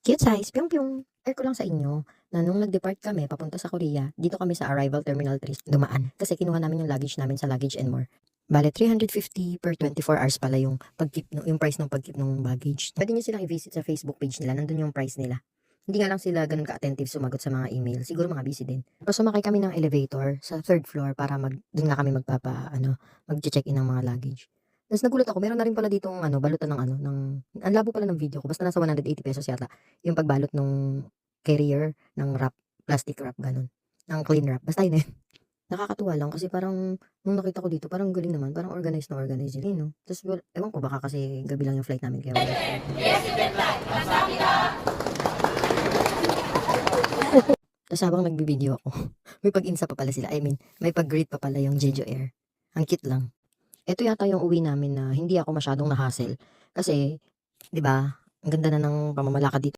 Cute size, pyong pyong. Share ko lang sa inyo na nung nag-depart kami papunta sa Korea, dito kami sa Arrival Terminal 3 dumaan. Kasi kinuha namin yung luggage namin sa Luggage and More. Bale, 350 per 24 hours pala yung pag-keep, yung price ng pag-keep ng baggage. Pwede nyo silang i-visit sa Facebook page nila, nandun yung price nila. Hindi nga lang sila ganun ka-attentive sumagot sa mga email. Siguro mga busy din. Tapos sumakay kami ng elevator sa third floor para dun nga kami mag-check in ng mga luggage. Tapos nagulat ako, meron na rin pala ditong balutan ang labo pala ng video ko, basta nasa 180 pesos yata, yung pagbalot nung carrier ng wrap, plastic wrap, ganun, ng clean wrap, basta yun eh. Nakakatuwa lang kasi parang, nung nakita ko dito, parang galing naman, parang organized na organized yun, no? Tapos, well, ewan ko, baka kasi gabi lang yung flight namin, kaya wala. Tapos habang nagbibideo ako, may pag-insa pa pala sila, I mean, may pag-greet pa pala yung Jeju Air. Ang cute lang. Ito yata yung uwi namin na hindi ako masyadong na-hassle. Kasi, di ba, ang ganda na ng pamamalakad dito.